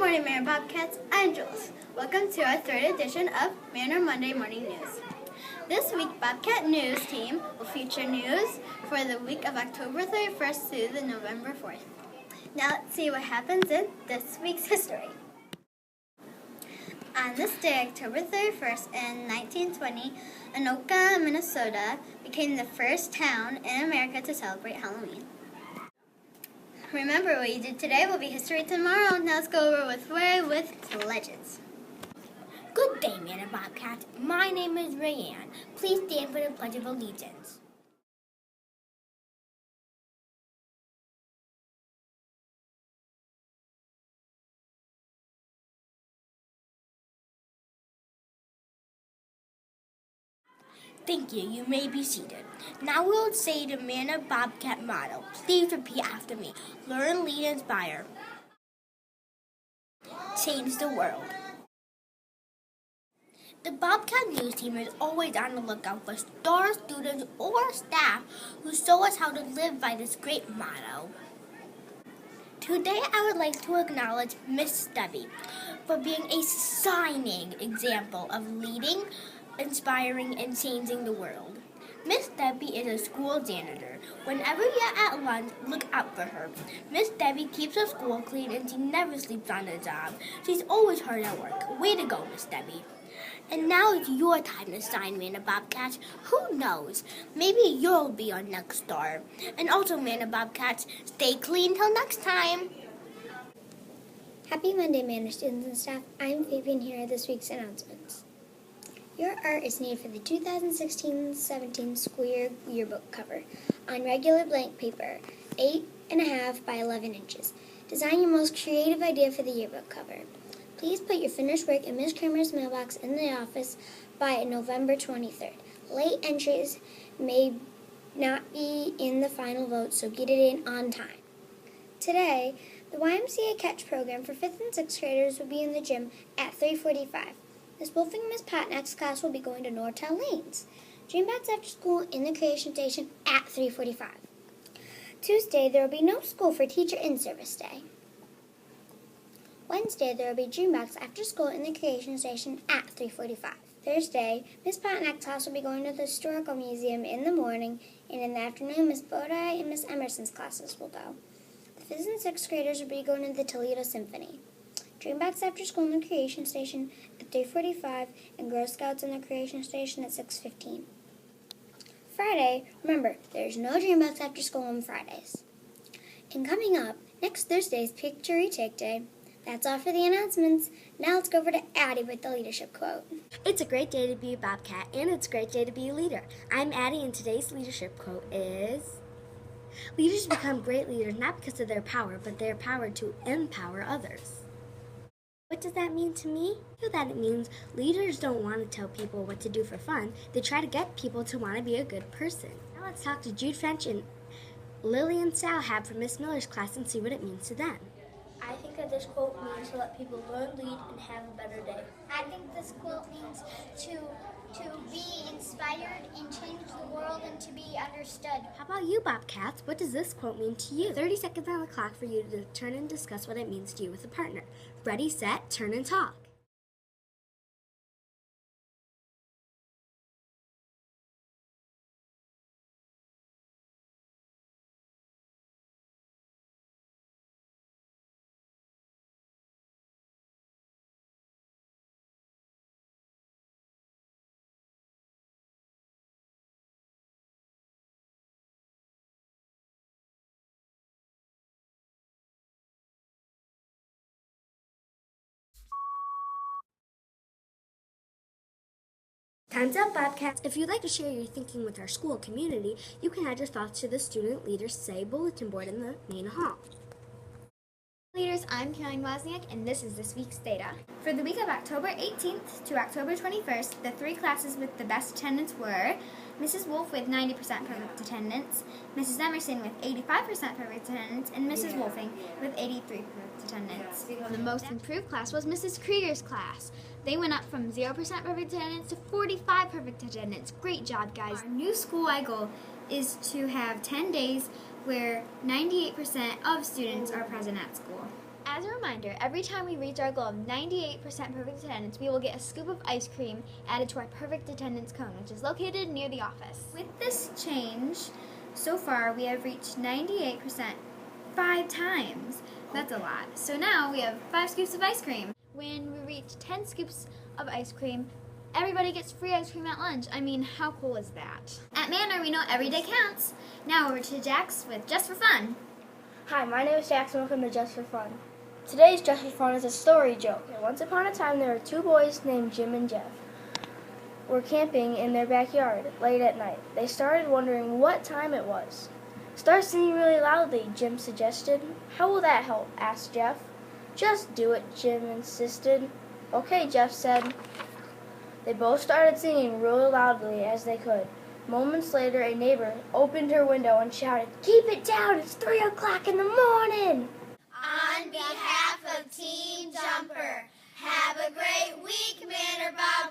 morning, Mariner Bobcats. I'm Jules. Welcome to our third edition of Mariner Monday Morning News. This week, Bobcat News team will feature news for the week of October 31st through the November 4th. Now let's see what happens in this week's history. On this day, October 31st, in 1920, Anoka, Minnesota, became the first town in America to celebrate Halloween. Remember, what you did today will be history tomorrow. Now let's go over with legends. Good day, Mariner Bobcats. My name is Rayanne. Please stand for the Pledge of Allegiance. Thank you. You may be seated. Now we'll say the Mariner Bobcat motto. Please repeat after me. Learn, lead, inspire. Change the world. The Bobcat News team is always on the lookout for star students or staff who show us how to live by this great motto. Today I would like to acknowledge Miss Debbie for being a shining example of leading, inspiring, and changing the world. Miss Debbie is a school janitor. Whenever you're at lunch, look out for her. Miss Debbie keeps her school clean and she never sleeps on the job. She's always hard at work. Way to go, Miss Debbie. And now it's your time to shine, Mariner Bobcats. Who knows? Maybe you'll be our next star. And also, Mariner Bobcats, stay clean till next time. Happy Monday, Mariner students and staff. I'm Fabian. Here are this week's announcements. Your art is needed for the 2016-17 school year yearbook cover on regular blank paper, 8.5 by 11 inches. Design your most creative idea for the yearbook cover. Please put your finished work in Ms. Kramer's mailbox in the office by November 23rd. Late entries may not be in the final vote, so get it in on time. Today, the YMCA Catch program for 5th and 6th graders will be in the gym at 3:45. Miss Wolf and Miss Patnack's class will be going to Nortel Lanes. Dreambats after school in the Creation Station at 3:45. Tuesday, there will be no school for Teacher In-Service Day. Wednesday, there will be Dreambox after school in the Creation Station at 3:45. Thursday, Miss Patnack's house will be going to the Historical Museum in the morning, and in the afternoon, Miss Bodai and Miss Emerson's classes will go. The 5th and 6th graders will be going to the Toledo Symphony. Dreambats after school in the Creation Station at 3:45, and Girl Scouts in the Creation Station at 6:15. Friday, remember, there's no Dreambats after school on Fridays. And coming up, next Thursday is Picture Retake Day. That's all for the announcements. Now let's go over to Addie with the leadership quote. It's a great day to be a Bobcat, and it's a great day to be a leader. I'm Addie, and today's leadership quote is, leaders become great leaders not because of their power, but their power to empower others. What does that mean to me? I feel that it means leaders don't want to tell people what to do for fun. They try to get people to want to be a good person. Now let's talk to Jude French and Lily and Sal Hab from Miss Miller's class and see what it means to them. I think that this quote means to let people learn, lead, and have a better day. I think this quote means to be inspired and change the world and to be understood. How about you, Bobcats? What does this quote mean to you? 30 seconds on the clock for you to turn and discuss what it means to you with a partner. Ready, set, turn, and talk. Time's up, Bobcats. If you'd like to share your thinking with our school community, you can add your thoughts to the Student Leaders Say bulletin board in the main hall. Leaders, I'm Caroline Wozniak, and this is this week's data. For the week of October 18th to October 21st, the 3 classes with the best attendance were Mrs. Wolf with 90% perfect attendance, Mrs. Emerson with 85% perfect attendance, and Mrs. Wolfing with 83% perfect attendance. The most improved class was Mrs. Krieger's class. They went up from 0% perfect attendance to 45 perfect attendance. Great job, guys. Our new school-wide goal is to have 10 days where 98% of students are present at school. As a reminder, every time we reach our goal of 98% perfect attendance, we will get a scoop of ice cream added to our perfect attendance cone, which is located near the office. With this change, so far we have reached 98% 5 times. That's a lot. So now we have 5 scoops of ice cream. When we reach 10 scoops of ice cream, everybody gets free ice cream at lunch. I mean, how cool is that? At Manor, we know every day counts. Now over to Jax with Just for Fun. Hi, my name is Jackson. Welcome to Just for Fun. Today's Just for Fun is a story joke. And once upon a time, there were 2 boys named Jim and Jeff. Were camping in their backyard late at night. They started wondering what time it was. Start singing really loudly, Jim suggested. How will that help? Asked Jeff. Just do it, Jim insisted. Okay, Jeff said. They both started singing really loudly as they could. Moments later, a neighbor opened her window and shouted, "Keep it down, it's 3 o'clock in the morning!" On behalf of Team Jumper, have a great week, Manor Bob.